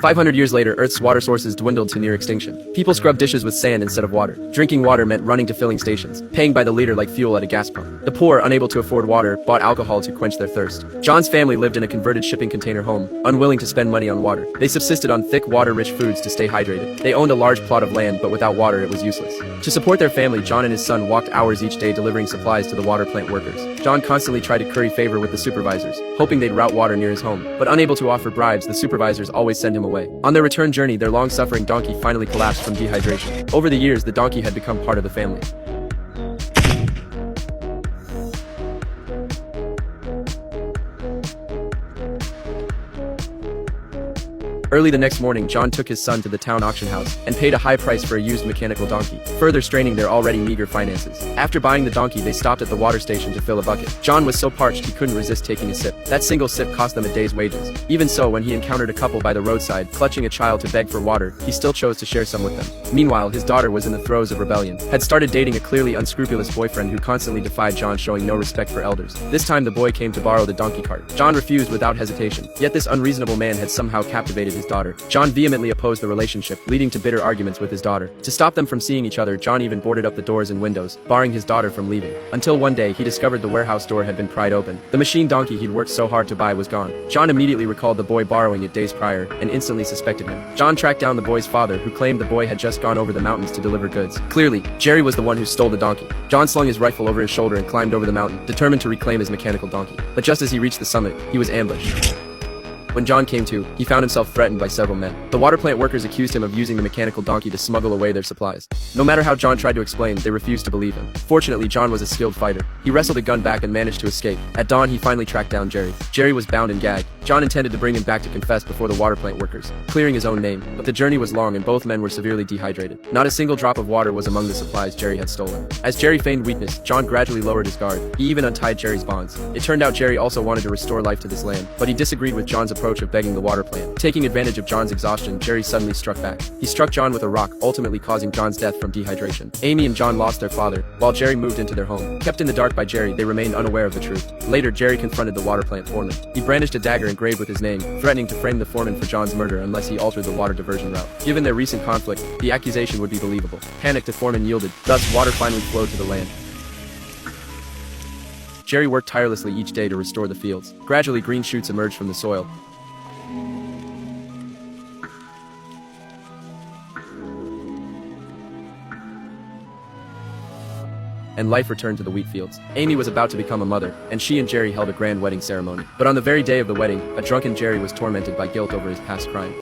500 years later, Earth's water sources dwindled to near extinction. People scrubbed dishes with sand instead of water. Drinking water meant running to filling stations, paying by the liter like fuel at a gas pump. The poor, unable to afford water, bought alcohol to quench their thirst. John's family lived in a converted shipping container home, unwilling to spend money on water. They subsisted on thick, water-rich foods to stay hydrated. They owned a large plot of land, but without water it was useless. To support their family, John and his son walked hours each day delivering supplies to the water plant workers. John constantly tried to curry favor with the supervisors, hoping they'd route water near his home. But unable to offer bribes, the supervisors always send him away. On their return journey, their long-suffering donkey finally collapsed from dehydration. Over the years, the donkey had become part of the family. Early the next morning, John took his son to the town auction house and paid a high price for a used mechanical donkey, further straining their already meager finances. After buying the donkey, they stopped at the water station to fill a bucket. John was so parched he couldn't resist taking a sip. That single sip cost them a day's wages. Even so, when he encountered a couple by the roadside, clutching a child to beg for water, he still chose to share some with them. Meanwhile, his daughter was in the throes of rebellion, had started dating a clearly unscrupulous boyfriend who constantly defied John, showing no respect for elders. This time the boy came to borrow the donkey cart. John refused without hesitation, yet this unreasonable man had somehow captivated his daughter. John vehemently opposed the relationship, leading to bitter arguments with his daughter. To stop them from seeing each other, John even boarded up the doors and windows, barring his daughter from leaving. Until one day, he discovered the warehouse door had been pried open. The machine donkey he'd worked so hard to buy was gone. John immediately recalled the boy borrowing it days prior, and instantly suspected him. John tracked down the boy's father, who claimed the boy had just gone over the mountains to deliver goods. Clearly, Jerry was the one who stole the donkey. John slung his rifle over his shoulder and climbed over the mountain, determined to reclaim his mechanical donkey. But just as he reached the summit, he was ambushed. When John came to, he found himself threatened by several men. The water plant workers accused him of using the mechanical donkey to smuggle away their supplies. No matter how John tried to explain, they refused to believe him. Fortunately, John was a skilled fighter. He wrestled a gun back and managed to escape. At dawn, he finally tracked down Jerry. Jerry was bound and gagged. John intended to bring him back to confess before the water plant workers, clearing his own name. But the journey was long and both men were severely dehydrated. Not a single drop of water was among the supplies Jerry had stolen. As Jerry feigned weakness, John gradually lowered his guard. He even untied Jerry's bonds. It turned out Jerry also wanted to restore life to this land, but he disagreed with John's approach of begging the water plant. Taking advantage of John's exhaustion, Jerry suddenly struck back. He struck John with a rock, ultimately causing John's death from dehydration. Amy and John lost their father, while Jerry moved into their home. Kept in the dark by Jerry, they remained unaware of the truth. Later, Jerry confronted the water plant foreman. He brandished a dagger engraved with his name, threatening to frame the foreman for John's murder unless he altered the water diversion route. Given their recent conflict, the accusation would be believable. Panicked, the foreman yielded. Thus, water finally flowed to the land. Jerry worked tirelessly each day to restore the fields. Gradually, green shoots emerged from the soil. And life returned to the wheat fields. Amy was about to become a mother, and she and Jerry held a grand wedding ceremony. But on the very day of the wedding, a drunken Jerry was tormented by guilt over his past crime.